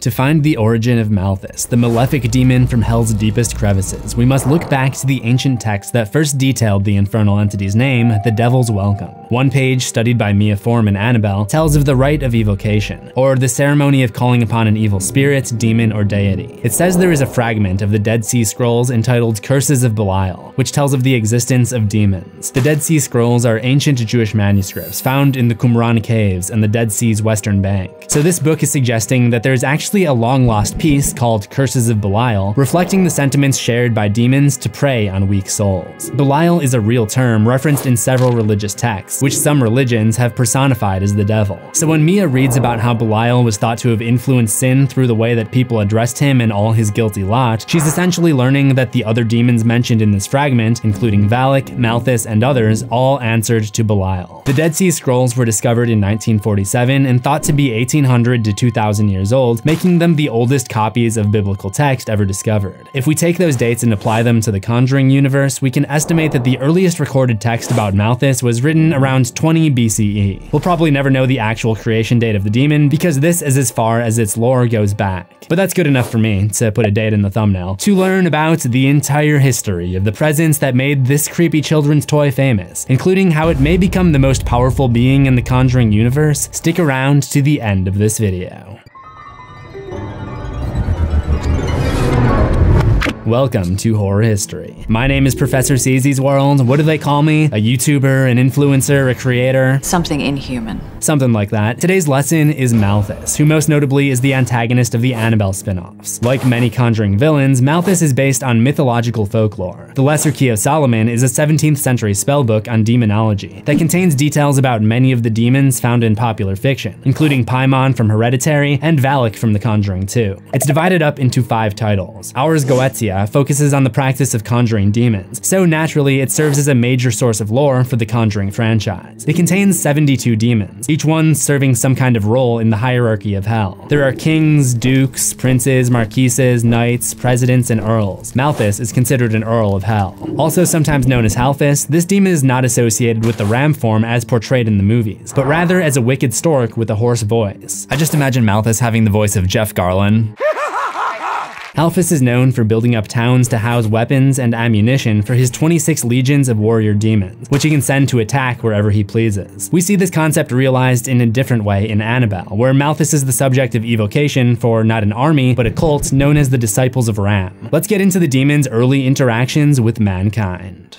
To find the origin of Malphas, the malefic demon from hell's deepest crevices, we must look back to the ancient text that first detailed the infernal entity's name, the Devil's Welcome. One page, studied by Mia Form and Annabelle, tells of the rite of evocation, or the ceremony of calling upon an evil spirit, demon, or deity. It says there is a fragment of the Dead Sea Scrolls entitled Curses of Belial, which tells of the existence of demons. The Dead Sea Scrolls are ancient Jewish manuscripts found in the Qumran caves and the Dead Sea's western bank. So this book is suggesting that there is actually a long-lost piece called Curses of Belial, reflecting the sentiments shared by demons to prey on weak souls. Belial is a real term referenced in several religious texts, which some religions have personified as the devil. So when Mia reads about how Belial was thought to have influenced sin through the way that people addressed him and all his guilty lot, she's essentially learning that the other demons mentioned in this fragment, including Valak, Malthus, and others, all answered to Belial. The Dead Sea Scrolls were discovered in 1947 and thought to be 1800 to 2000 years old, making them the oldest copies of biblical text ever discovered. If we take those dates and apply them to the Conjuring universe, we can estimate that the earliest recorded text about Malphas was written around 20 BCE. We'll probably never know the actual creation date of the demon because this is as far as its lore goes back. But that's good enough for me to put a date in the thumbnail. To learn about the entire history of the presence that made this creepy children's toy famous, including how it may become the most powerful being in the Conjuring universe, stick around to the end of this video. Welcome to Horror History. My name is Professor CZsWorld. What do they call me? A YouTuber, an influencer, a creator? Something inhuman. Something like that. Today's lesson is Malphas, who most notably is the antagonist of the Annabelle spin-offs. Like many Conjuring villains, Malphas is based on mythological folklore. The Lesser Key of Solomon is a 17th century spellbook on demonology that contains details about many of the demons found in popular fiction, including Paimon from Hereditary and Valak from The Conjuring 2. It's divided up into 5 titles. Ars Goettia focuses on the practice of conjuring demons, so naturally it serves as a major source of lore for the Conjuring franchise. It contains 72 demons, each one serving some kind of role in the hierarchy of hell. There are kings, dukes, princes, marquises, knights, presidents, and earls. Malphas is considered an earl of hell. Also sometimes known as Halphas, this demon is not associated with the ram form as portrayed in the movies, but rather as a wicked stork with a hoarse voice. I just imagine Malphas having the voice of Jeff Garlin. Halphas is known for building up towns to house weapons and ammunition for his 26 legions of warrior demons, which he can send to attack wherever he pleases. We see this concept realized in a different way in Annabelle, where Malphas is the subject of evocation for not an army, but a cult known as the Disciples of Ram. Let's get into the demon's early interactions with mankind.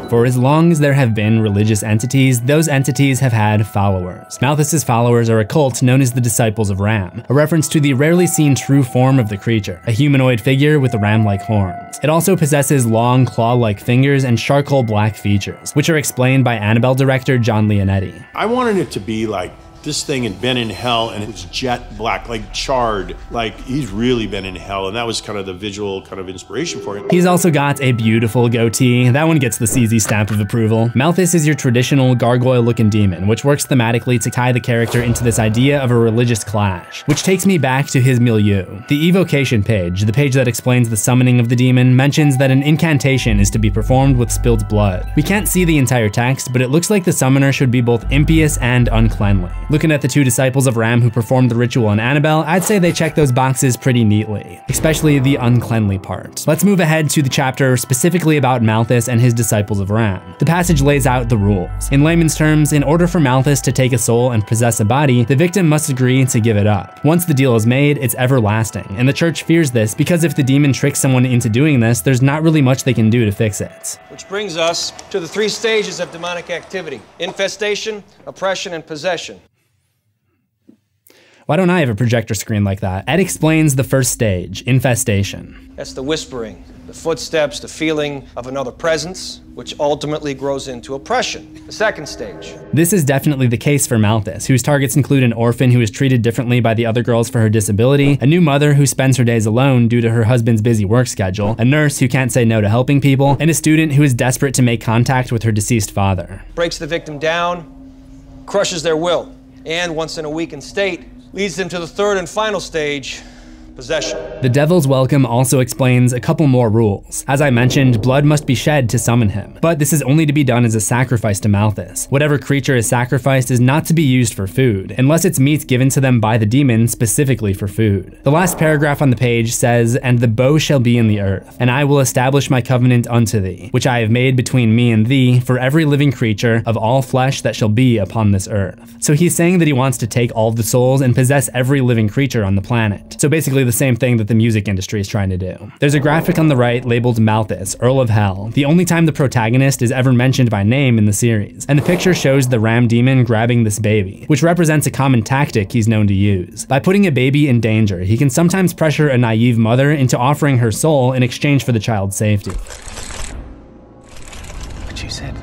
For as long as there have been religious entities, those entities have had followers. Malphas's followers are a cult known as the Disciples of Ram, a reference to the rarely seen true form of the creature, a humanoid figure with ram-like horns. It also possesses long, claw-like fingers and charcoal black features, which are explained by Annabelle director John Leonetti. I wanted it to be like this thing had been in hell and it was jet black, like charred, like he's really been in hell, and that was kind of the visual kind of inspiration for it. He's also got a beautiful goatee. That one gets the CZ stamp of approval. Malphas is your traditional gargoyle-looking demon, which works thematically to tie the character into this idea of a religious clash, which takes me back to his milieu. The evocation page, the page that explains the summoning of the demon, mentions that an incantation is to be performed with spilled blood. We can't see the entire text, but it looks like the summoner should be both impious and uncleanly. Looking at the 2 disciples of Ram who performed the ritual on Annabelle, I'd say they check those boxes pretty neatly, especially the uncleanly part. Let's move ahead to the chapter specifically about Malphas and his disciples of Ram. The passage lays out the rules. In layman's terms, in order for Malphas to take a soul and possess a body, the victim must agree to give it up. Once the deal is made, it's everlasting, and the church fears this because if the demon tricks someone into doing this, there's not really much they can do to fix it. Which brings us to the 3 stages of demonic activity: infestation, oppression, and possession. Why don't I have a projector screen like that? Ed explains the first stage, infestation. That's the whispering, the footsteps, the feeling of another presence, which ultimately grows into oppression. The second stage. This is definitely the case for Malphas, whose targets include an orphan who is treated differently by the other girls for her disability, a new mother who spends her days alone due to her husband's busy work schedule, a nurse who can't say no to helping people, and a student who is desperate to make contact with her deceased father. Breaks the victim down, crushes their will, and once in a weakened state, leads them to the third and final stage, possession. The Devil's Welcome also explains a couple more rules. As I mentioned, blood must be shed to summon him, but this is only to be done as a sacrifice to Malphas. Whatever creature is sacrificed is not to be used for food, unless it's meat given to them by the demon specifically for food. The last paragraph on the page says, "And the bow shall be in the earth, and I will establish my covenant unto thee, which I have made between me and thee, for every living creature of all flesh that shall be upon this earth." So he's saying that he wants to take all of the souls and possess every living creature on the planet. So basically the same thing that the music industry is trying to do. There's a graphic on the right labeled Malphas, Earl of Hell, the only time the protagonist is ever mentioned by name in the series, and the picture shows the ram demon grabbing this baby, which represents a common tactic he's known to use. By putting a baby in danger, he can sometimes pressure a naive mother into offering her soul in exchange for the child's safety. But you said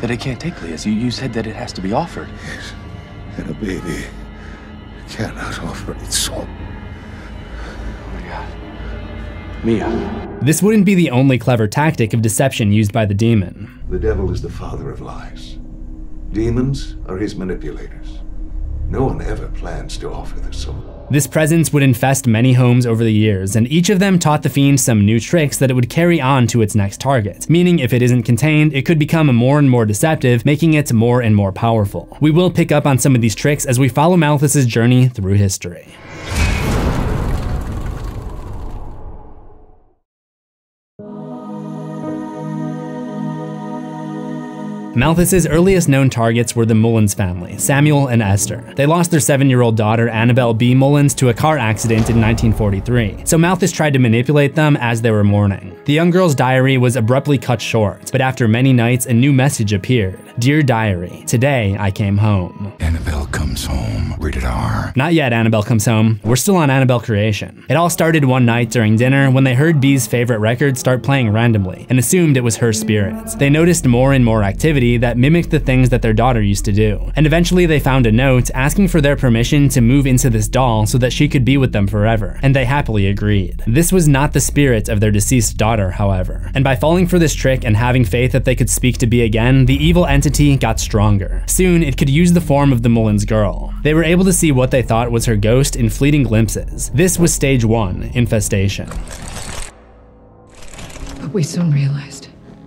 that it can't take Leah's. You said that it has to be offered. Yes, and a baby cannot offer its soul. Oh my God. Mia. This wouldn't be the only clever tactic of deception used by the demon. The devil is the father of lies. Demons are his manipulators. No one ever plans to offer the soul. This presence would infest many homes over the years, and each of them taught the fiend some new tricks that it would carry on to its next target, meaning if it isn't contained, it could become more and more deceptive, making it more and more powerful. We will pick up on some of these tricks as we follow Malphas' journey through history. Malphas' earliest known targets were the Mullins family, Samuel and Esther. They lost their 7-year-old daughter, Annabelle B. Mullins, to a car accident in 1943, so Malphas tried to manipulate them as they were mourning. The young girl's diary was abruptly cut short, but after many nights, a new message appeared. "Dear diary, today I came home." Annabelle comes home, rated R. Not yet, Annabelle comes home. We're still on Annabelle creation. It all started one night during dinner when they heard B's favorite record start playing randomly and assumed it was her spirits. They noticed more and more activity that mimicked the things that their daughter used to do, and eventually they found a note asking for their permission to move into this doll so that she could be with them forever, and they happily agreed. This was not the spirit of their deceased daughter, however, and by falling for this trick and having faith that they could speak to B again, the evil entity got stronger. Soon, it could use the form of the Mullins girl. They were able to see what they thought was her ghost in fleeting glimpses. This was stage 1, infestation. But we soon realized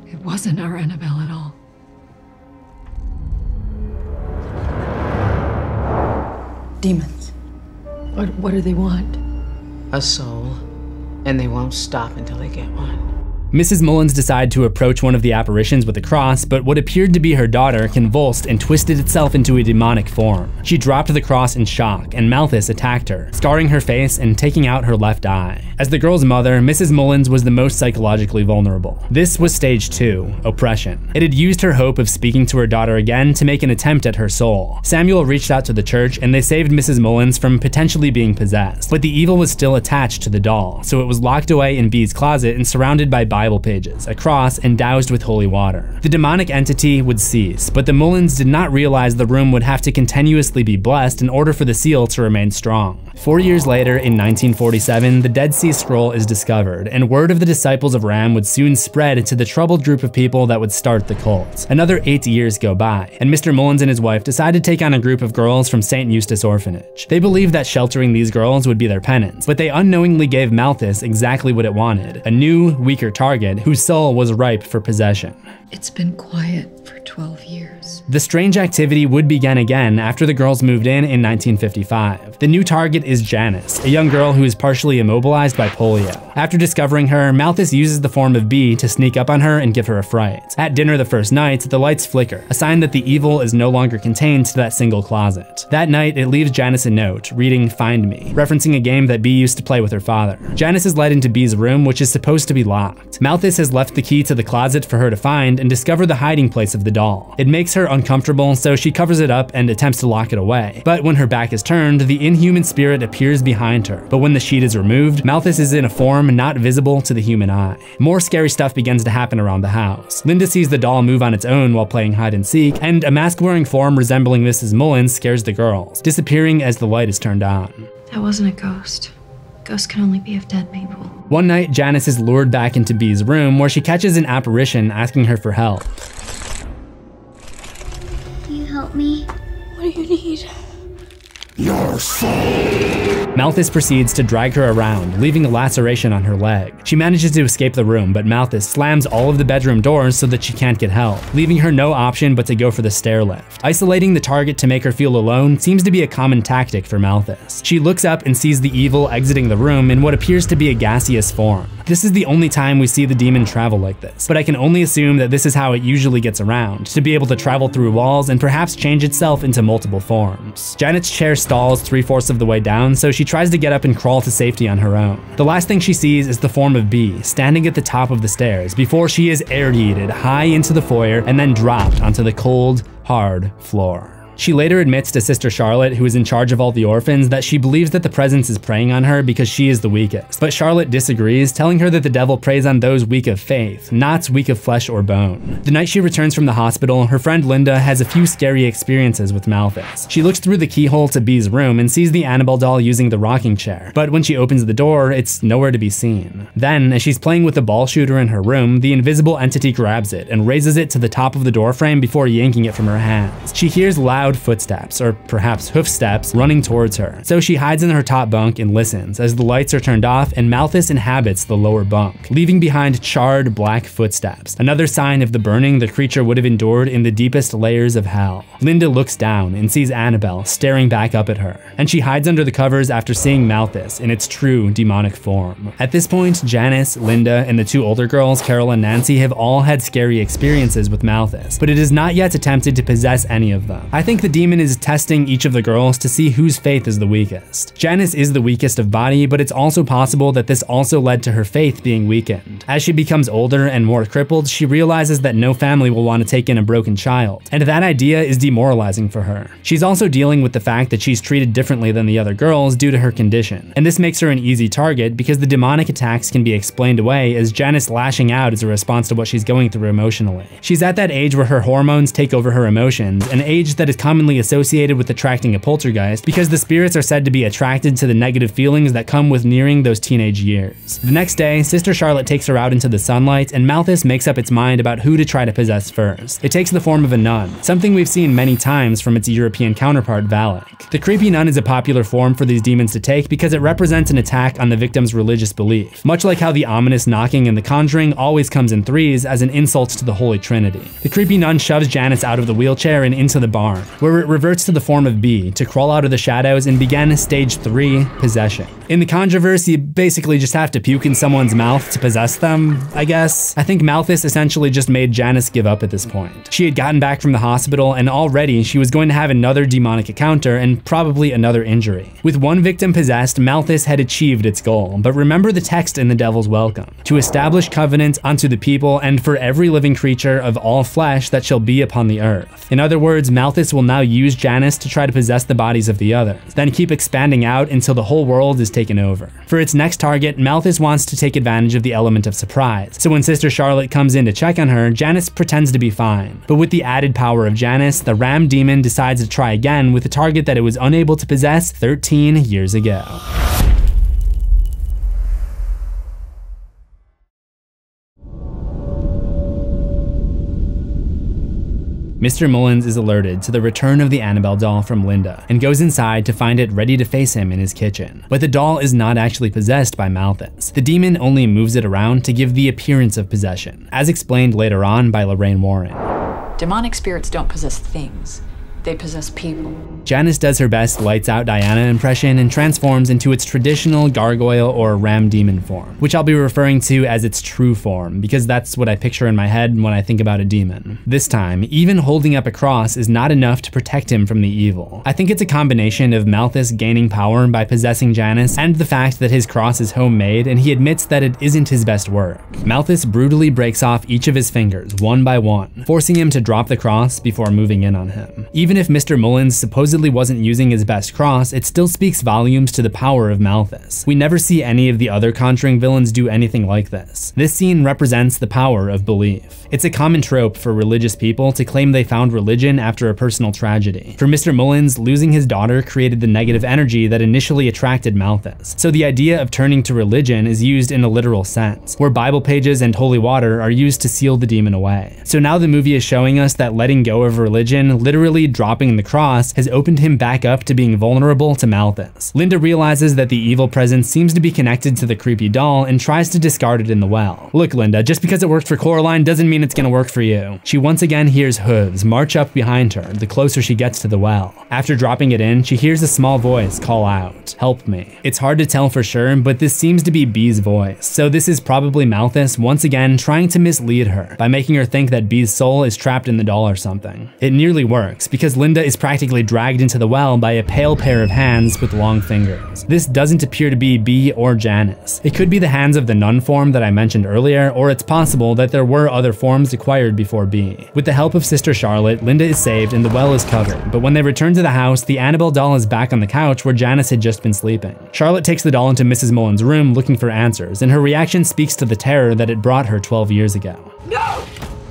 it wasn't our Annabelle at all. Demons. What do they want? A soul. And they won't stop until they get one. Mrs. Mullins decided to approach one of the apparitions with a cross, but what appeared to be her daughter convulsed and twisted itself into a demonic form. She dropped the cross in shock, and Malphas attacked her, scarring her face and taking out her left eye. As the girl's mother, Mrs. Mullins was the most psychologically vulnerable. This was stage 2, oppression. It had used her hope of speaking to her daughter again to make an attempt at her soul. Samuel reached out to the church, and they saved Mrs. Mullins from potentially being possessed, but the evil was still attached to the doll, so it was locked away in B's closet and surrounded by Bible pages, a cross, and doused with holy water. The demonic entity would cease, but the Mullins did not realize the room would have to continuously be blessed in order for the seal to remain strong. 4 years later, in 1947, the Dead Sea Scroll is discovered, and word of the disciples of Ram would soon spread to the troubled group of people that would start the cult. Another 8 years go by, and Mr. Mullins and his wife decide to take on a group of girls from St. Eustace Orphanage. They believed that sheltering these girls would be their penance, but they unknowingly gave Malphas exactly what it wanted, a new, weaker target whose soul was ripe for possession. It's been quiet for 12 years. The strange activity would begin again after the girls moved in 1955. The new target is Janice, a young girl who is partially immobilized by polio. After discovering her, Malphas uses the form of B to sneak up on her and give her a fright. At dinner the first night, the lights flicker, a sign that the evil is no longer contained to that single closet. That night, it leaves Janice a note, reading "Find Me," referencing a game that B used to play with her father. Janice is led into B's room, which is supposed to be locked. Malphas has left the key to the closet for her to find and discover the hiding place of the doll. It makes her uncomfortable, so she covers it up and attempts to lock it away. But when her back is turned, the inhuman spirit appears behind her. But when the sheet is removed, Malphas is in a form not visible to the human eye. More scary stuff begins to happen around the house. Linda sees the doll move on its own while playing hide and seek, and a mask-wearing form resembling Mrs. Mullins scares the girls, disappearing as the light is turned on. That wasn't a ghost. Ghosts can only be of dead people. One night, Janice is lured back into B's room where she catches an apparition asking her for help. Can you help me? What do you need? your soul. Malphas proceeds to drag her around, leaving a laceration on her leg. She manages to escape the room, but Malphas slams all of the bedroom doors so that she can't get help, leaving her no option but to go for the stair lift. Isolating the target to make her feel alone seems to be a common tactic for Malphas. She looks up and sees the evil exiting the room in what appears to be a gaseous form. This is the only time we see the demon travel like this, but I can only assume that this is how it usually gets around, to be able to travel through walls and perhaps change itself into multiple forms. Janet's chair stalls 3/4 of the way down, so she tries to get up and crawl to safety on her own. The last thing she sees is the form of B, standing at the top of the stairs, before she is air-yeeted high into the foyer and then dropped onto the cold, hard floor. She later admits to Sister Charlotte, who is in charge of all the orphans, that she believes that the presence is preying on her because she is the weakest. But Charlotte disagrees, telling her that the devil preys on those weak of faith, not weak of flesh or bone. The night she returns from the hospital, her friend Linda has a few scary experiences with Malphas. She looks through the keyhole to B's room and sees the Annabelle doll using the rocking chair, but when she opens the door, it's nowhere to be seen. Then, as she's playing with the ball shooter in her room, the invisible entity grabs it and raises it to the top of the doorframe before yanking it from her hands. She hears loud footsteps, or perhaps hoof steps, running towards her, so she hides in her top bunk and listens as the lights are turned off and Malphas inhabits the lower bunk, leaving behind charred black footsteps, another sign of the burning the creature would have endured in the deepest layers of hell. Linda looks down and sees Annabelle staring back up at her, and she hides under the covers after seeing Malphas in its true demonic form. At this point, Janice, Linda, and the two older girls, Carol and Nancy, have all had scary experiences with Malphas, but it has not yet attempted to possess any of them. I think the demon is testing each of the girls to see whose faith is the weakest. Janice is the weakest of body, but it's also possible that this also led to her faith being weakened. As she becomes older and more crippled, she realizes that no family will want to take in a broken child, and that idea is demoralizing for her. She's also dealing with the fact that she's treated differently than the other girls due to her condition, and this makes her an easy target because the demonic attacks can be explained away as Janice lashing out is a response to what she's going through emotionally. She's at that age where her hormones take over her emotions, an age that is commonly associated with attracting a poltergeist because the spirits are said to be attracted to the negative feelings that come with nearing those teenage years. The next day, Sister Charlotte takes her out into the sunlight and Malphas makes up its mind about who to try to possess first. It takes the form of a nun, something we've seen many times from its European counterpart Valak. The creepy nun is a popular form for these demons to take because it represents an attack on the victim's religious belief, much like how the ominous knocking in The Conjuring always comes in threes as an insult to the Holy Trinity. The creepy nun shoves Janice out of the wheelchair and into the barn, where it reverts to the form of B to crawl out of the shadows and begin stage 3, possession. In the Conjurverse, you basically just have to puke in someone's mouth to possess them, I guess. I think Malphas essentially just made Janice give up at this point. She had gotten back from the hospital and already she was going to have another demonic encounter and probably another injury. With one victim possessed, Malphas had achieved its goal, but remember the text in The Devil's Welcome: to establish covenant unto the people and for every living creature of all flesh that shall be upon the earth. In other words, Malphas will now use Janice to try to possess the bodies of the others, then keep expanding out until the whole world is taken over. For its next target, Malphas wants to take advantage of the element of surprise, so when Sister Charlotte comes in to check on her, Janice pretends to be fine. But with the added power of Janice, the ram demon decides to try again with a target that it was unable to possess 13 years ago. Mr. Mullins is alerted to the return of the Annabelle doll from Linda and goes inside to find it ready to face him in his kitchen. But the doll is not actually possessed by Malphas. The demon only moves it around to give the appearance of possession, as explained later on by Lorraine Warren. Demonic spirits don't possess things. They possess people. Janice does her best lights out Diana impression and transforms into its traditional gargoyle or ram demon form, which I'll be referring to as its true form because that's what I picture in my head when I think about a demon. This time, even holding up a cross is not enough to protect him from the evil. I think it's a combination of Malphas gaining power by possessing Janice and the fact that his cross is homemade and he admits that it isn't his best work. Malphas brutally breaks off each of his fingers one by one, forcing him to drop the cross before moving in on him. Even if Mr. Mullins supposedly wasn't using his best cross, it still speaks volumes to the power of Malphas. We never see any of the other Conjuring villains do anything like this. This scene represents the power of belief. It's a common trope for religious people to claim they found religion after a personal tragedy. For Mr. Mullins, losing his daughter created the negative energy that initially attracted Malphas. So the idea of turning to religion is used in a literal sense, where Bible pages and holy water are used to seal the demon away. So now the movie is showing us that letting go of religion literally dropping the cross has opened him back up to being vulnerable to Malphas. Linda realizes that the evil presence seems to be connected to the creepy doll and tries to discard it in the well. Look, Linda, just because it worked for Coraline doesn't mean it's gonna work for you. She once again hears hooves march up behind her the closer she gets to the well. After dropping it in, she hears a small voice call out, "Help me." It's hard to tell for sure, but this seems to be Bee's voice, so this is probably Malphas once again trying to mislead her by making her think that Bee's soul is trapped in the doll or something. It nearly works, because Linda is practically dragged into the well by a pale pair of hands with long fingers. This doesn't appear to be Bee or Janice. It could be the hands of the nun form that I mentioned earlier, or it's possible that there were other forms acquired before Bee. With the help of Sister Charlotte, Linda is saved and the well is covered, but when they return to the house, the Annabelle doll is back on the couch where Janice had just been sleeping. Charlotte takes the doll into Mrs. Mullins' room looking for answers, and her reaction speaks to the terror that it brought her 12 years ago. No!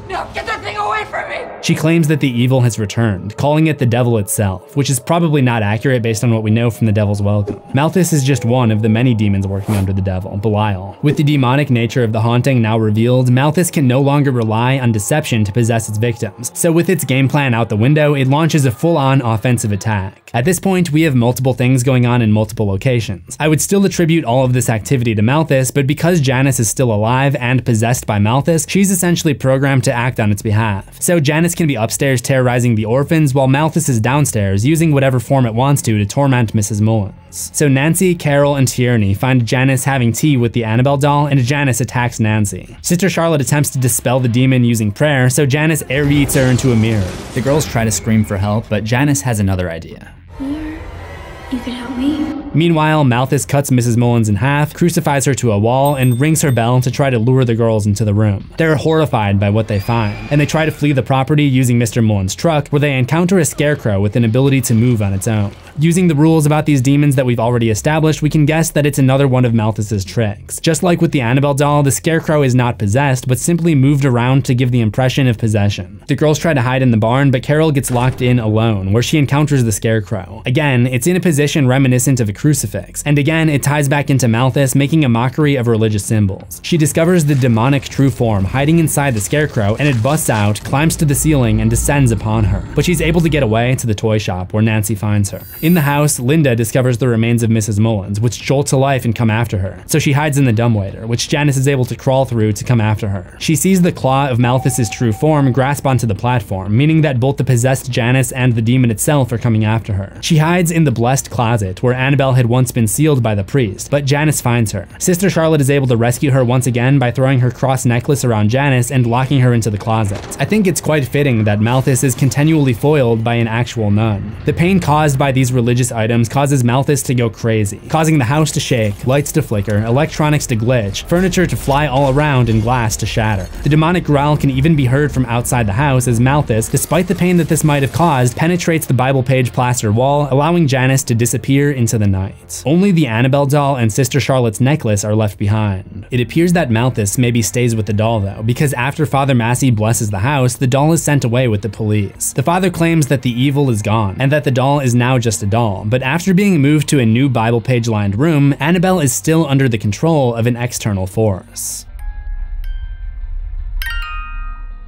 No, get that thing away from me! She claims that the evil has returned, calling it the devil itself, which is probably not accurate based on what we know from the Devil's Welcome. Malphas is just one of the many demons working under the devil, Belial. With the demonic nature of the haunting now revealed, Malphas can no longer rely on deception to possess its victims, so with its game plan out the window, it launches a full-on offensive attack. At this point, we have multiple things going on in multiple locations. I would still attribute all of this activity to Malphas, but because Janice is still alive and possessed by Malphas, she's essentially programmed to act on its behalf. So Janice can be upstairs terrorizing the orphans while Malphas is downstairs using whatever form it wants to torment Mrs. Mullins. So Nancy, Carol, and Tierney find Janice having tea with the Annabelle doll, and Janice attacks Nancy. Sister Charlotte attempts to dispel the demon using prayer, so Janice air yeets her into a mirror. The girls try to scream for help, but Janice has another idea. Or you could help me. Meanwhile, Malphas cuts Mrs. Mullins in half, crucifies her to a wall, and rings her bell to try to lure the girls into the room. They're horrified by what they find, and they try to flee the property using Mr. Mullins' truck, where they encounter a scarecrow with an ability to move on its own. Using the rules about these demons that we've already established, we can guess that it's another one of Malphas's tricks. Just like with the Annabelle doll, the scarecrow is not possessed, but simply moved around to give the impression of possession. The girls try to hide in the barn, but Carol gets locked in alone, where she encounters the scarecrow. Again, it's in a position reminiscent of a crucifix, and again, it ties back into Malphas, making a mockery of religious symbols. She discovers the demonic true form hiding inside the scarecrow, and it busts out, climbs to the ceiling, and descends upon her. But she's able to get away to the toy shop, where Nancy finds her. In the house, Linda discovers the remains of Mrs. Mullins, which jolt to life and come after her. So she hides in the dumbwaiter, which Janice is able to crawl through to come after her. She sees the claw of Malphas's true form grasp onto the platform, meaning that both the possessed Janice and the demon itself are coming after her. She hides in the blessed closet, where Annabelle had once been sealed by the priest, but Janice finds her. Sister Charlotte is able to rescue her once again by throwing her cross necklace around Janice and locking her into the closet. I think it's quite fitting that Malphas is continually foiled by an actual nun. The pain caused by these religious items causes Malphas to go crazy, causing the house to shake, lights to flicker, electronics to glitch, furniture to fly all around, and glass to shatter. The demonic growl can even be heard from outside the house as Malphas, despite the pain that this might have caused, penetrates the Bible page plaster wall, allowing Janice to disappear into the night. Only the Annabelle doll and Sister Charlotte's necklace are left behind. It appears that Malphas maybe stays with the doll though, because after Father Massey blesses the house, the doll is sent away with the police. The father claims that the evil is gone, and that the doll is now just a doll, but after being moved to a new Bible page-lined room, Annabelle is still under the control of an external force.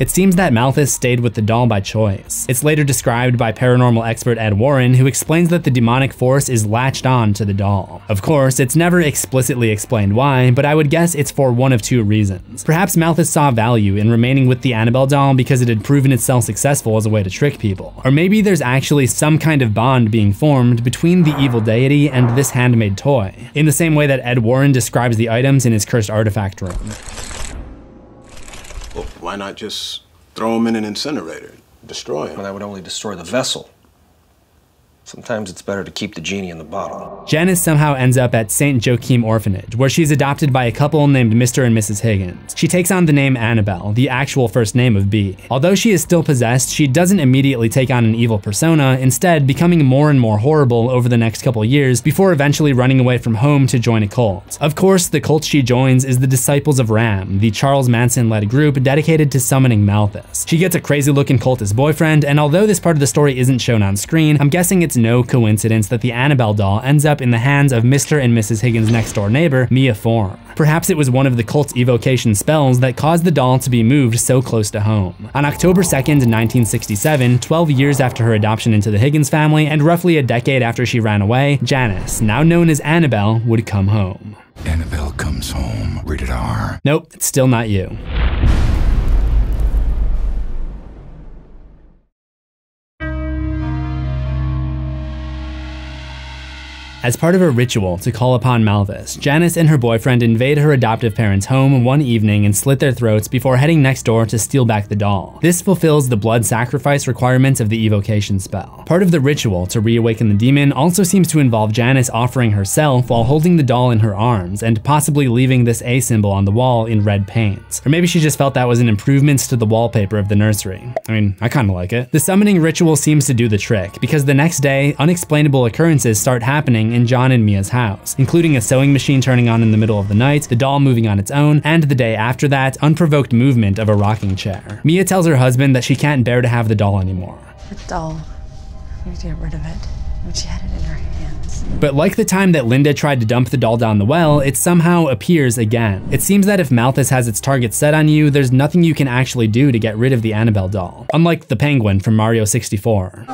It seems that Malphas stayed with the doll by choice. It's later described by paranormal expert Ed Warren, who explains that the demonic force is latched on to the doll. Of course, it's never explicitly explained why, but I would guess it's for one of two reasons. Perhaps Malphas saw value in remaining with the Annabelle doll because it had proven itself successful as a way to trick people. Or maybe there's actually some kind of bond being formed between the evil deity and this handmade toy, in the same way that Ed Warren describes the items in his cursed artifact room. Well, why not just throw them in an incinerator, destroy them? Well, that would only destroy the vessel. Sometimes it's better to keep the genie in the bottle. Janice somehow ends up at St. Joachim Orphanage, where she's adopted by a couple named Mr. and Mrs. Higgins. She takes on the name Annabelle, the actual first name of Bee. Although she is still possessed, she doesn't immediately take on an evil persona, instead becoming more and more horrible over the next couple years before eventually running away from home to join a cult. Of course, the cult she joins is the Disciples of Ram, the Charles Manson-led group dedicated to summoning Malphas. She gets a crazy-looking cultist boyfriend, and although this part of the story isn't shown on screen, I'm guessing it's no coincidence that the Annabelle doll ends up in the hands of Mr. and Mrs. Higgins' next-door neighbor, Mia Form. Perhaps it was one of the cult's evocation spells that caused the doll to be moved so close to home. On October 2nd, 1967, 12 years after her adoption into the Higgins family, and roughly a decade after she ran away, Janice, now known as Annabelle, would come home. Annabelle comes home. Rated R. Nope, it's still not you. As part of a ritual to call upon Malphas, Janice and her boyfriend invade her adoptive parents' home one evening and slit their throats before heading next door to steal back the doll. This fulfills the blood sacrifice requirements of the evocation spell. Part of the ritual to reawaken the demon also seems to involve Janice offering herself while holding the doll in her arms and possibly leaving this A symbol on the wall in red paint. Or maybe she just felt that was an improvement to the wallpaper of the nursery. I mean, I kinda like it. The summoning ritual seems to do the trick, because the next day, unexplainable occurrences start happening in John and Mia's house, including a sewing machine turning on in the middle of the night, the doll moving on its own, and the day after that, unprovoked movement of a rocking chair. Mia tells her husband that she can't bear to have the doll anymore. The doll. You need to get rid of it. When she had it in her hands. But like the time that Linda tried to dump the doll down the well, it somehow appears again. It seems that if Malphas has its target set on you, there's nothing you can actually do to get rid of the Annabelle doll. Unlike the penguin from Mario 64.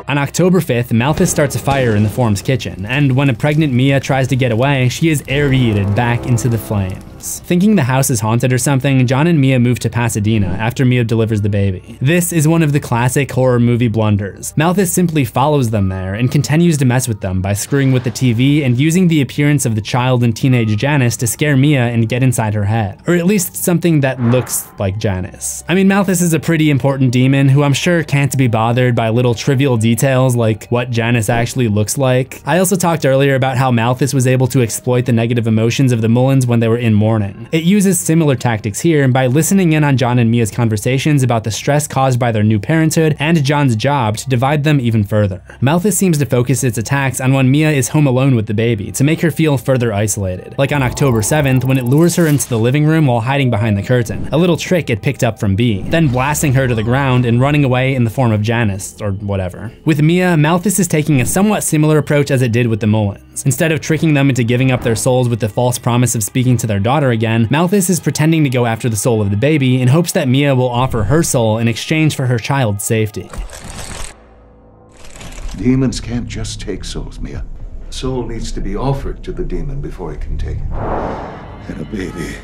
On October 5th, Malphas starts a fire in the Form's kitchen, and when a pregnant Mia tries to get away, she is aerated back into the flames. Thinking the house is haunted or something, John and Mia move to Pasadena after Mia delivers the baby. This is one of the classic horror movie blunders. Malphas simply follows them there and continues to mess with them by screwing with the TV and using the appearance of the child and teenage Janice to scare Mia and get inside her head. Or at least something that looks like Janice. I mean, Malphas is a pretty important demon who I'm sure can't be bothered by little trivial details like what Janice actually looks like. I also talked earlier about how Malphas was able to exploit the negative emotions of the Mullins when they were in mourning. It uses similar tactics here by listening in on John and Mia's conversations about the stress caused by their new parenthood and John's job to divide them even further. Malphas seems to focus its attacks on when Mia is home alone with the baby to make her feel further isolated, like on October 7th when it lures her into the living room while hiding behind the curtain, a little trick it picked up from B, then blasting her to the ground and running away in the form of Janice, or whatever. With Mia, Malphas is taking a somewhat similar approach as it did with the Mullins. Instead of tricking them into giving up their souls with the false promise of speaking to their daughter again, Malphas is pretending to go after the soul of the baby in hopes that Mia will offer her soul in exchange for her child's safety. Demons can't just take souls, Mia. Soul needs to be offered to the demon before it can take it. And a baby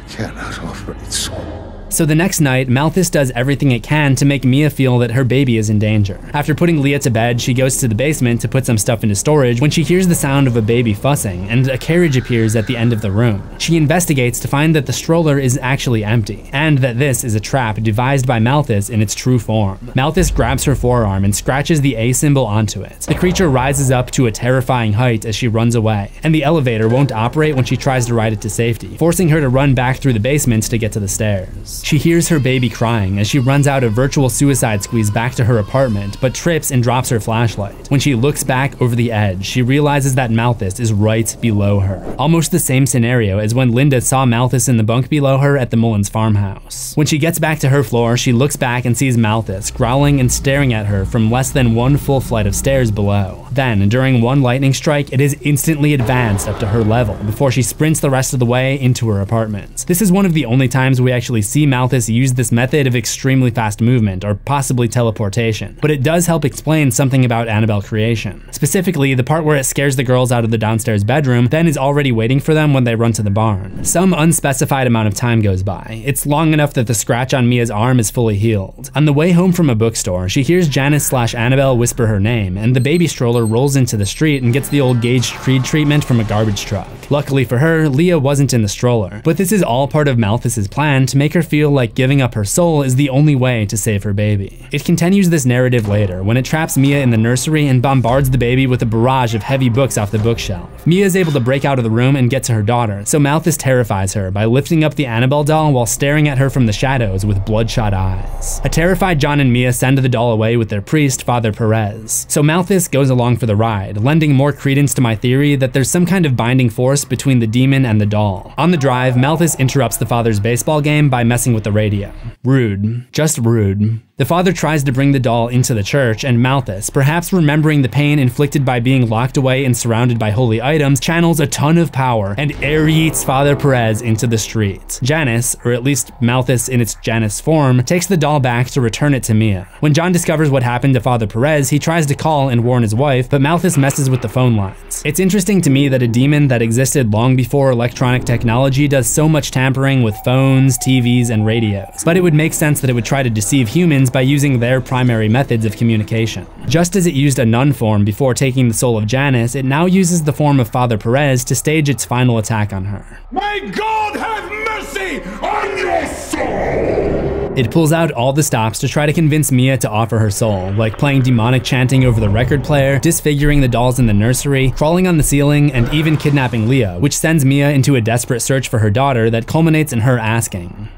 cannot offer its soul. So the next night, Malphas does everything it can to make Mia feel that her baby is in danger. After putting Leah to bed, she goes to the basement to put some stuff into storage when she hears the sound of a baby fussing, and a carriage appears at the end of the room. She investigates to find that the stroller is actually empty, and that this is a trap devised by Malphas in its true form. Malphas grabs her forearm and scratches the A symbol onto it. The creature rises up to a terrifying height as she runs away, and the elevator won't operate when she tries to ride it to safety, forcing her to run back through the basement to get to the stairs. She hears her baby crying as she runs out a virtual suicide squeeze back to her apartment, but trips and drops her flashlight. When she looks back over the edge, she realizes that Malphas is right below her. Almost the same scenario as when Linda saw Malphas in the bunk below her at the Mullins farmhouse. When she gets back to her floor, she looks back and sees Malphas growling and staring at her from less than one full flight of stairs below. Then, during one lightning strike, it is instantly advanced up to her level before she sprints the rest of the way into her apartment. This is one of the only times we actually see Malphas use this method of extremely fast movement, or possibly teleportation, but it does help explain something about Annabelle creation. Specifically, the part where it scares the girls out of the downstairs bedroom, then is already waiting for them when they run to the barn. Some unspecified amount of time goes by. It's long enough that the scratch on Mia's arm is fully healed. On the way home from a bookstore, she hears Janice/Annabelle whisper her name, and the baby stroller rolls into the street and gets the old gauged Creed treatment from a garbage truck. Luckily for her, Leah wasn't in the stroller, but this is all part of Malphas's plan to make her feel like giving up her soul is the only way to save her baby. It continues this narrative later when it traps Mia in the nursery and bombards the baby with a barrage of heavy books off the bookshelf. Mia is able to break out of the room and get to her daughter, so Malphas terrifies her by lifting up the Annabelle doll while staring at her from the shadows with bloodshot eyes. A terrified John and Mia send the doll away with their priest, Father Perez. So Malphas goes along for the ride, lending more credence to my theory that there's some kind of binding force between the demon and the doll. On the drive, Malphas interrupts the father's baseball game by messing with the radio. Rude. Just rude. The father tries to bring the doll into the church, and Malphas, perhaps remembering the pain inflicted by being locked away and surrounded by holy items, channels a ton of power and air yeets Father Perez into the streets. Janice, or at least Malphas in its Janice form, takes the doll back to return it to Mia. When John discovers what happened to Father Perez, he tries to call and warn his wife, but Malphas messes with the phone lines. It's interesting to me that a demon that existed long before electronic technology does so much tampering with phones, TVs, and radios, but it would make sense that it would try to deceive humans by using their primary methods of communication. Just as it used a nun form before taking the soul of Janice, it now uses the form of Father Perez to stage its final attack on her. May God have mercy on your soul! It pulls out all the stops to try to convince Mia to offer her soul, like playing demonic chanting over the record player, disfiguring the dolls in the nursery, crawling on the ceiling, and even kidnapping Leah, which sends Mia into a desperate search for her daughter that culminates in her asking.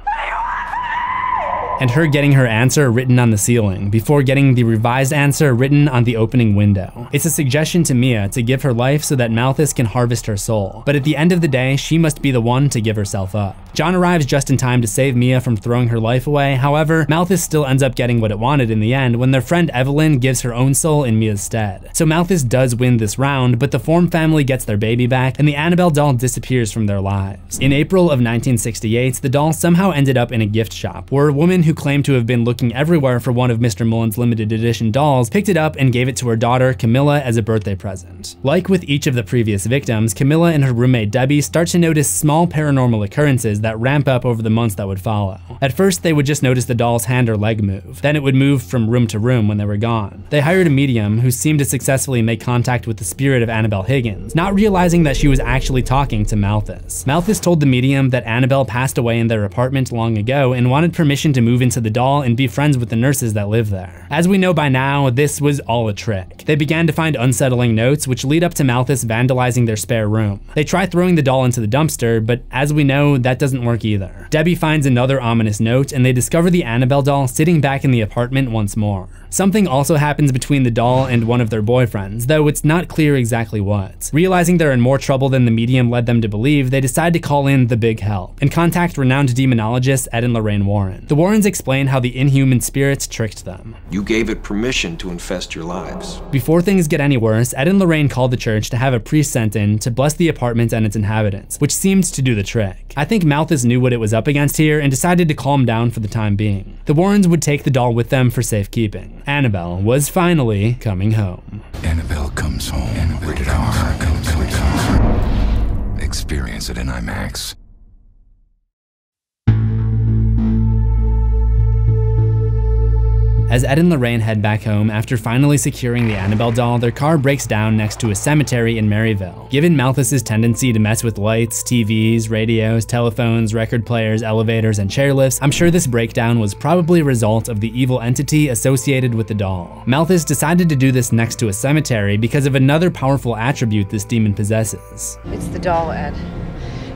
And her getting her answer written on the ceiling, before getting the revised answer written on the opening window. It's a suggestion to Mia to give her life so that Malphas can harvest her soul, but at the end of the day, she must be the one to give herself up. John arrives just in time to save Mia from throwing her life away. However, Malphas still ends up getting what it wanted in the end when their friend Evelyn gives her own soul in Mia's stead. So Malphas does win this round, but the Form family gets their baby back, and the Annabelle doll disappears from their lives. In April of 1968, the doll somehow ended up in a gift shop, where a woman who claimed to have been looking everywhere for one of Mr. Mullins' limited edition dolls picked it up and gave it to her daughter, Camilla, as a birthday present. Like with each of the previous victims, Camilla and her roommate Debbie start to notice small paranormal occurrences that ramp up over the months that would follow. At first, they would just notice the doll's hand or leg move. Then it would move from room to room when they were gone. They hired a medium who seemed to successfully make contact with the spirit of Annabelle Higgins, not realizing that she was actually talking to Malphas. Malphas told the medium that Annabelle passed away in their apartment long ago and wanted permission to move into the doll and be friends with the nurses that live there. As we know by now, this was all a trick. They began to find unsettling notes which lead up to Malphas vandalizing their spare room. They try throwing the doll into the dumpster, but as we know, that doesn't work either. Debbie finds another ominous note, and they discover the Annabelle doll sitting back in the apartment once more. Something also happens between the doll and one of their boyfriends, though it's not clear exactly what. Realizing they're in more trouble than the medium led them to believe, they decide to call in the big help and contact renowned demonologists Ed and Lorraine Warren. The Warrens explain how the inhuman spirits tricked them. You gave it permission to infest your lives. Before things get any worse, Ed and Lorraine called the church to have a priest sent in to bless the apartment and its inhabitants, which seemed to do the trick. I think Malphas knew what it was up against here and decided to calm down for the time being. The Warrens would take the doll with them for safekeeping. Annabelle was finally coming home. Annabelle comes home. Rated R. Comes home. Experience it in IMAX. As Ed and Lorraine head back home after finally securing the Annabelle doll, their car breaks down next to a cemetery in Maryville. Given Malphas' tendency to mess with lights, TVs, radios, telephones, record players, elevators, and chairlifts, I'm sure this breakdown was probably a result of the evil entity associated with the doll. Malphas decided to do this next to a cemetery because of another powerful attribute this demon possesses. It's the doll, Ed.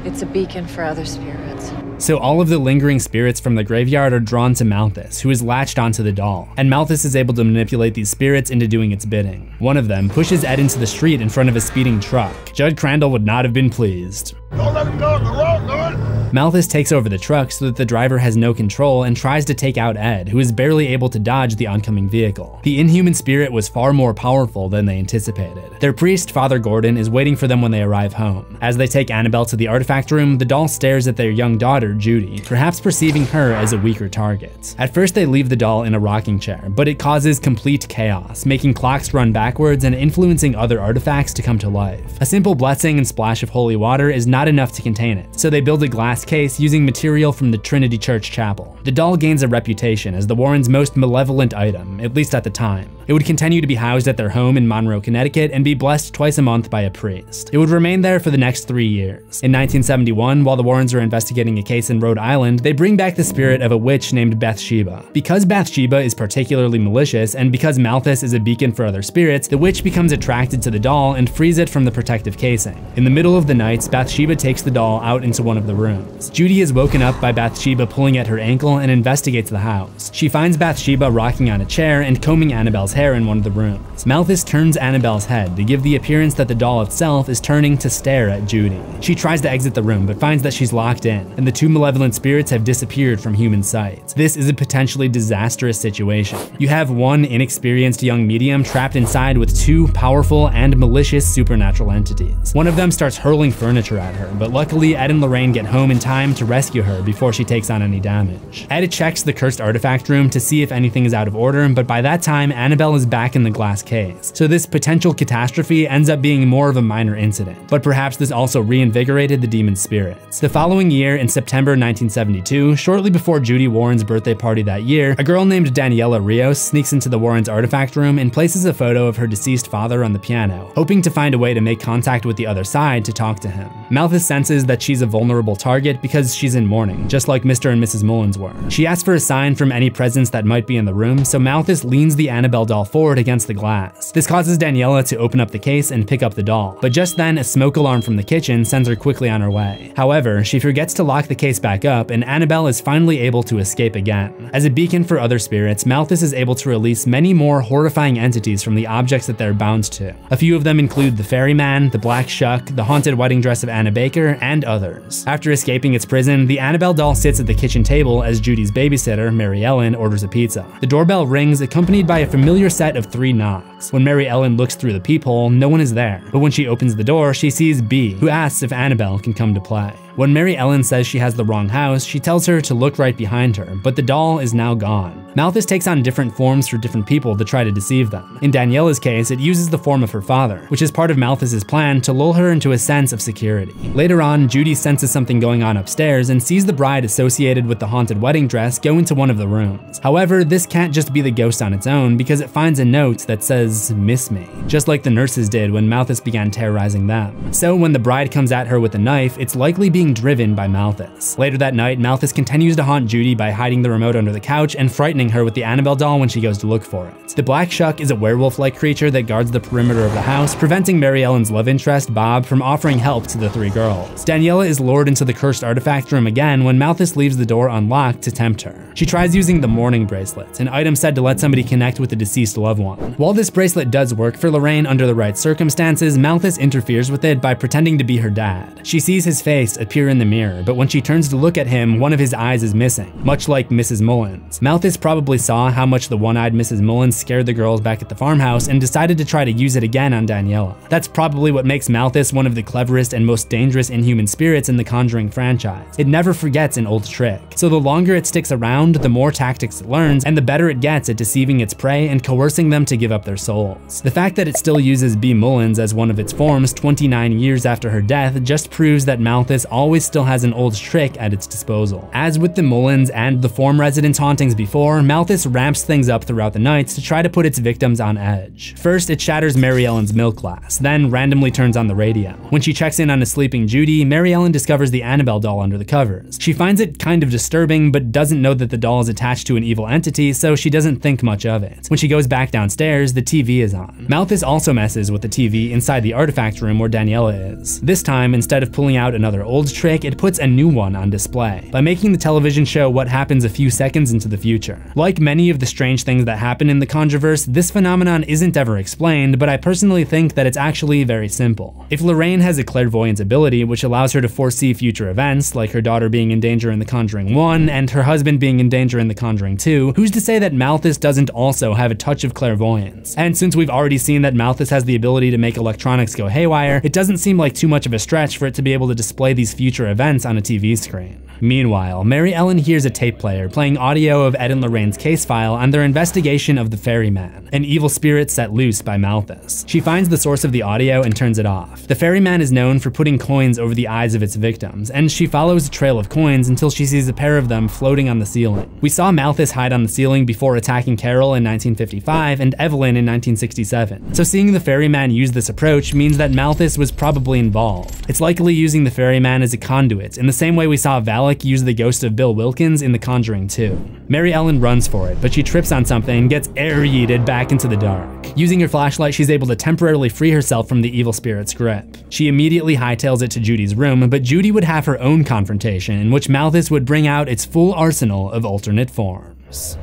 It's a beacon for other spirits. So all of the lingering spirits from the graveyard are drawn to Malphas, who is latched onto the doll, and Malphas is able to manipulate these spirits into doing its bidding. One of them pushes Ed into the street in front of a speeding truck. Judd Crandall would not have been pleased. Don't let him go on the road, Lord! Malphas takes over the truck so that the driver has no control and tries to take out Ed, who is barely able to dodge the oncoming vehicle. The inhuman spirit was far more powerful than they anticipated. Their priest, Father Gordon, is waiting for them when they arrive home. As they take Annabelle to the artifact room, the doll stares at their young daughter, Judy, perhaps perceiving her as a weaker target. At first they leave the doll in a rocking chair, but it causes complete chaos, making clocks run backwards and influencing other artifacts to come to life. A simple blessing and splash of holy water is not enough to contain it, so they build a glass case using material from the Trinity Church Chapel. The doll gains a reputation as the Warrens' most malevolent item, at least at the time. It would continue to be housed at their home in Monroe, Connecticut, and be blessed twice a month by a priest. It would remain there for the next 3 years. In 1971, while the Warrens are investigating a case in Rhode Island, they bring back the spirit of a witch named Bathsheba. Because Bathsheba is particularly malicious, and because Malphas is a beacon for other spirits, the witch becomes attracted to the doll and frees it from the protective casing. In the middle of the night, Bathsheba takes the doll out into one of the rooms. Judy is woken up by Bathsheba pulling at her ankle and investigates the house. She finds Bathsheba rocking on a chair and combing Annabelle's tear in one of the rooms. Malphas turns Annabelle's head to give the appearance that the doll itself is turning to stare at Judy. She tries to exit the room but finds that she's locked in, and the two malevolent spirits have disappeared from human sight. This is a potentially disastrous situation. You have one inexperienced young medium trapped inside with two powerful and malicious supernatural entities. One of them starts hurling furniture at her, but luckily Ed and Lorraine get home in time to rescue her before she takes on any damage. Ed checks the cursed artifact room to see if anything is out of order, but by that time Annabelle is back in the glass case, so this potential catastrophe ends up being more of a minor incident. But perhaps this also reinvigorated the demon's spirits. The following year, in September 1972, shortly before Judy Warren's birthday party that year, a girl named Daniela Rios sneaks into the Warrens' artifact room and places a photo of her deceased father on the piano, hoping to find a way to make contact with the other side to talk to him. Malphas senses that she's a vulnerable target because she's in mourning, just like Mr. and Mrs. Mullins were. She asks for a sign from any presence that might be in the room, so Malphas leans the Annabelle doll forward against the glass. This causes Daniela to open up the case and pick up the doll, but just then a smoke alarm from the kitchen sends her quickly on her way. However, she forgets to lock the case back up, and Annabelle is finally able to escape again. As a beacon for other spirits, Malphas is able to release many more horrifying entities from the objects that they're bound to. A few of them include the ferryman, the black shuck, the haunted wedding dress of Anna Baker, and others. After escaping its prison, the Annabelle doll sits at the kitchen table as Judy's babysitter, Mary Ellen, orders a pizza. The doorbell rings, accompanied by a familiar set of 3 knocks. When Mary Ellen looks through the peephole, no one is there, but when she opens the door, she sees B, who asks if Annabelle can come to play. When Mary Ellen says she has the wrong house, she tells her to look right behind her, but the doll is now gone. Malphas takes on different forms for different people to try to deceive them. In Daniela's case, it uses the form of her father, which is part of Malphas's plan to lull her into a sense of security. Later on, Judy senses something going on upstairs and sees the bride associated with the haunted wedding dress go into one of the rooms. However, this can't just be the ghost on its own because it finds a note that says, "Miss me," just like the nurses did when Malphas began terrorizing them. So when the bride comes at her with a knife, it's likely being driven by Malphas. Later that night, Malphas continues to haunt Judy by hiding the remote under the couch and frightening her with the Annabelle doll when she goes to look for it. The black shuck is a werewolf-like creature that guards the perimeter of the house, preventing Mary Ellen's love interest, Bob, from offering help to the 3 girls. Daniela is lured into the cursed artifact room again when Malphas leaves the door unlocked to tempt her. She tries using the mourning bracelet, an item said to let somebody connect with a deceased loved one. While this bracelet does work for Lorraine under the right circumstances, Malphas interferes with it by pretending to be her dad. She sees his face appear in the mirror, but when she turns to look at him, one of his eyes is missing, much like Mrs. Mullins. Malphas probably saw how much the one-eyed Mrs. Mullins scared the girls back at the farmhouse and decided to try to use it again on Daniela. That's probably what makes Malphas one of the cleverest and most dangerous inhuman spirits in the Conjuring franchise. It never forgets an old trick, so the longer it sticks around, the more tactics it learns, and the better it gets at deceiving its prey and coercing them to give up their souls. The fact that it still uses B. Mullins as one of its forms 29 years after her death just proves that Malphas always still has an old trick at its disposal. As with the Mullins and the form residence hauntings before, Malphas ramps things up throughout the nights to try to put its victims on edge. First, it shatters Mary Ellen's milk glass, then randomly turns on the radio. When she checks in on a sleeping Judy, Mary Ellen discovers the Annabelle doll under the covers. She finds it kind of disturbing, but doesn't know that the doll is attached to an evil entity, so she doesn't think much of it. When she goes back downstairs, the TV is on. Malphas also messes with the TV inside the artifact room where Daniela is. This time, instead of pulling out another old trick, it puts a new one on display, by making the television show what happens a few seconds into the future. Like many of the strange things that happen in the Conjurverse, this phenomenon isn't ever explained, but I personally think that it's actually very simple. If Lorraine has a clairvoyance ability which allows her to foresee future events, like her daughter being in danger in The Conjuring 1 and her husband being in danger in The Conjuring 2, who's to say that Malphas doesn't also have a touch of clairvoyance? And since we've already seen that Malphas has the ability to make electronics go haywire, it doesn't seem like too much of a stretch for it to be able to display these future events on a TV screen. Meanwhile, Mary Ellen hears a tape player playing audio of Ed and Lorraine's case file on their investigation of the ferryman, an evil spirit set loose by Malphas. She finds the source of the audio and turns it off. The ferryman is known for putting coins over the eyes of its victims, and she follows a trail of coins until she sees a pair of them floating on the ceiling. We saw Malphas hide on the ceiling before attacking Carol in 1955 and Evelyn in 1967, so seeing the ferryman use this approach means that Malphas was probably involved. It's likely using the ferryman as a conduit, in the same way we saw Val use the ghost of Bill Wilkins in The Conjuring 2. Mary Ellen runs for it, but she trips on something and gets air-yeeted back into the dark. Using her flashlight, she's able to temporarily free herself from the evil spirit's grip. She immediately hightails it to Judy's room, but Judy would have her own confrontation in which Malphas would bring out its full arsenal of alternate forms.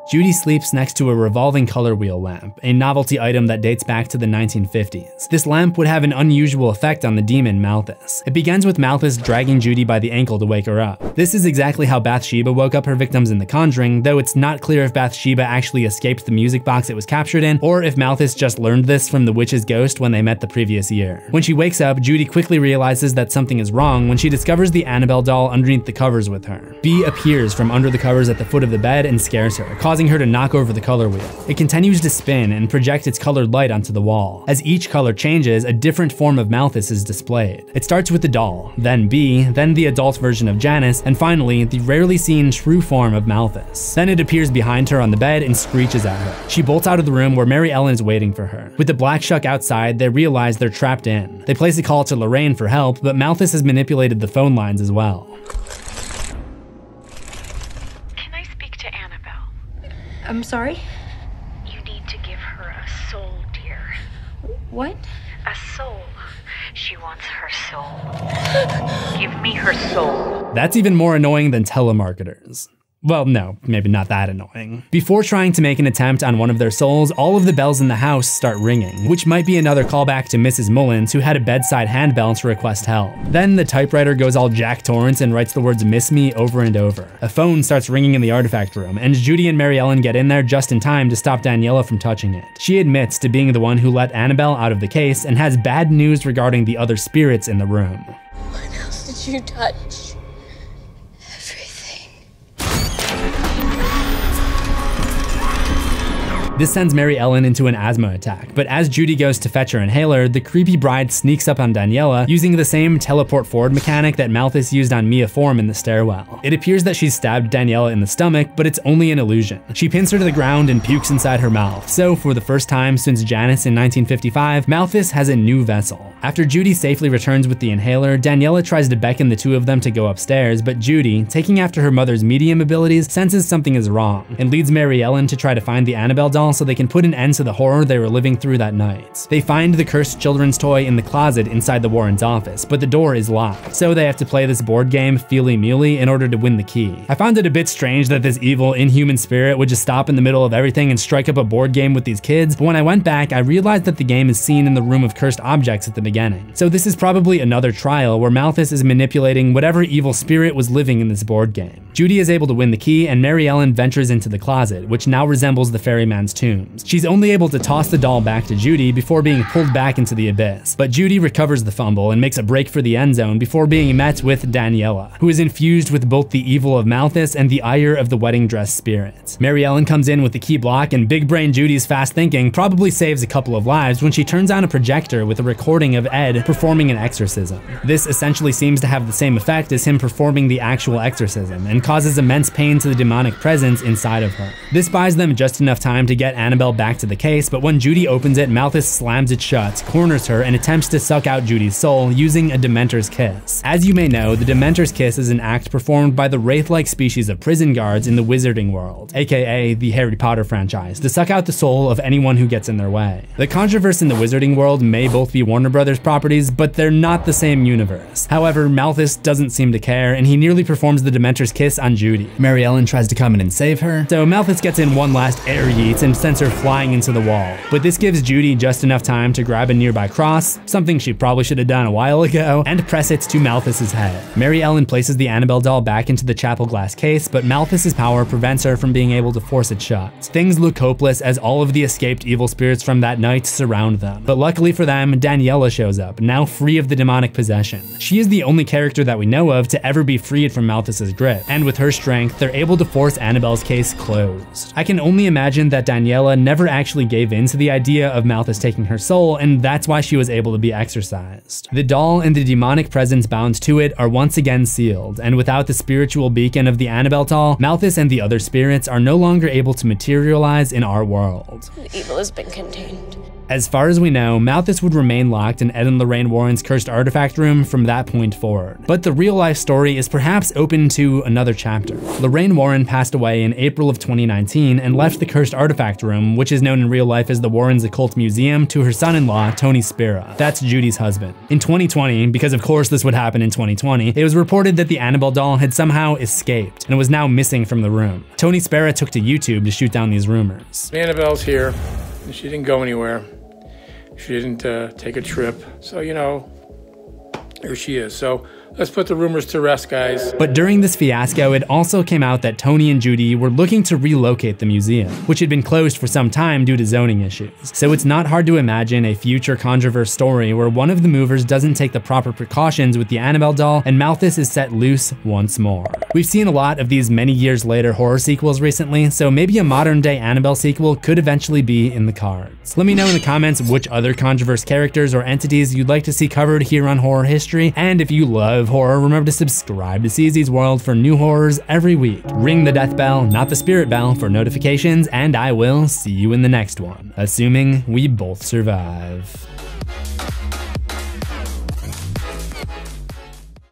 Judy sleeps next to a revolving color wheel lamp, a novelty item that dates back to the 1950s. This lamp would have an unusual effect on the demon Malphas. It begins with Malphas dragging Judy by the ankle to wake her up. This is exactly how Bathsheba woke up her victims in The Conjuring, though it's not clear if Bathsheba actually escaped the music box it was captured in, or if Malphas just learned this from the witch's ghost when they met the previous year. When she wakes up, Judy quickly realizes that something is wrong when she discovers the Annabelle doll underneath the covers with her. B appears from under the covers at the foot of the bed and scares her, causing her to knock over the color wheel. It continues to spin and project its colored light onto the wall. As each color changes, a different form of Malphas is displayed. It starts with the doll, then B, then the adult version of Janice, and finally, the rarely seen true form of Malphas. Then it appears behind her on the bed and screeches at her. She bolts out of the room where Mary Ellen is waiting for her. With the black shuck outside, they realize they're trapped in. They place a call to Lorraine for help, but Malphas has manipulated the phone lines as well. Can I speak to Annabelle? I'm sorry? You need to give her a soul, dear. What? A soul. She wants her soul. Give me her soul. That's even more annoying than telemarketers. Well, no, maybe not that annoying. Before trying to make an attempt on one of their souls, all of the bells in the house start ringing, which might be another callback to Mrs. Mullins, who had a bedside handbell to request help. Then the typewriter goes all Jack Torrance and writes the words "miss me" over and over. A phone starts ringing in the artifact room, and Judy and Mary Ellen get in there just in time to stop Daniela from touching it. She admits to being the one who let Annabelle out of the case and has bad news regarding the other spirits in the room. What else did you touch? This sends Mary Ellen into an asthma attack, but as Judy goes to fetch her inhaler, the creepy bride sneaks up on Daniela using the same teleport forward mechanic that Malphas used on Mia Form in the stairwell. It appears that she's stabbed Daniela in the stomach, but it's only an illusion. She pins her to the ground and pukes inside her mouth. So for the first time since Janice in 1955, Malphas has a new vessel. After Judy safely returns with the inhaler, Daniela tries to beckon the two of them to go upstairs, but Judy, taking after her mother's medium abilities, senses something is wrong and leads Mary Ellen to try to find the Annabelle doll so they can put an end to the horror they were living through that night. They find the cursed children's toy in the closet inside the Warrens' office, but the door is locked, so they have to play this board game, Feely Muley, in order to win the key. I found it a bit strange that this evil, inhuman spirit would just stop in the middle of everything and strike up a board game with these kids, but when I went back, I realized that the game is seen in the room of cursed objects at the beginning. So this is probably another trial where Malphas is manipulating whatever evil spirit was living in this board game. Judy is able to win the key, and Mary Ellen ventures into the closet, which now resembles the ferryman's tomb. She's only able to toss the doll back to Judy before being pulled back into the abyss, but Judy recovers the fumble and makes a break for the end zone before being met with Daniela, who is infused with both the evil of Malphas and the ire of the wedding dress spirit. Mary Ellen comes in with the key block, and big brain Judy's fast thinking probably saves a couple of lives when she turns on a projector with a recording of Ed performing an exorcism. This essentially seems to have the same effect as him performing the actual exorcism, and causes immense pain to the demonic presence inside of her. This buys them just enough time to get Annabelle back to the case, but when Judy opens it, Malphas slams it shut, corners her, and attempts to suck out Judy's soul using a Dementor's Kiss. As you may know, the Dementor's Kiss is an act performed by the wraith-like species of prison guards in the Wizarding World, aka the Harry Potter franchise, to suck out the soul of anyone who gets in their way. The Conjurverse and the Wizarding World may both be Warner Brothers properties, but they're not the same universe. However, Malphas doesn't seem to care, and he nearly performs the Dementor's Kiss on Judy. Mary Ellen tries to come in and save her, so Malphas gets in one last air yeet and sends her flying into the wall. But this gives Judy just enough time to grab a nearby cross, something she probably should have done a while ago, and press it to Malphas's head. Mary Ellen places the Annabelle doll back into the chapel glass case, but Malphas's power prevents her from being able to force it shut. Things look hopeless as all of the escaped evil spirits from that night surround them. But luckily for them, Daniela shows up, now free of the demonic possession. She is the only character that we know of to ever be freed from Malphas's grip, and with her strength, they're able to force Annabelle's case closed. I can only imagine that Daniela never actually gave in to the idea of Malphas taking her soul, and that's why she was able to be exorcised. The doll and the demonic presence bound to it are once again sealed, and without the spiritual beacon of the Annabelle doll, Malphas and the other spirits are no longer able to materialize in our world. The evil has been contained. As far as we know, Malphas would remain locked in Ed and Lorraine Warren's cursed artifact room from that point forward. But the real-life story is perhaps open to another chapter. Lorraine Warren passed away in April of 2019 and left the cursed artifact room, which is known in real life as the Warrens' Occult Museum, to her son-in-law, Tony Spera. That's Judy's husband. In 2020, because of course this would happen in 2020, it was reported that the Annabelle doll had somehow escaped and was now missing from the room. Tony Spera took to YouTube to shoot down these rumors. Annabelle's here, and she didn't go anywhere. She didn't take a trip. So, you know, here she is. So let's put the rumors to rest, guys. But during this fiasco, it also came out that Tony and Judy were looking to relocate the museum, which had been closed for some time due to zoning issues. So it's not hard to imagine a future Conjurverse story where one of the movers doesn't take the proper precautions with the Annabelle doll and Malphas is set loose once more. We've seen a lot of these many years later horror sequels recently, so maybe a modern day Annabelle sequel could eventually be in the cards. Let me know in the comments which other Conjurverse characters or entities you'd like to see covered here on Horror History, and if you love horror, remember to subscribe to CZsWorld for new horrors every week. Ring the death bell, not the spirit bell, for notifications, and I will see you in the next one, assuming we both survive.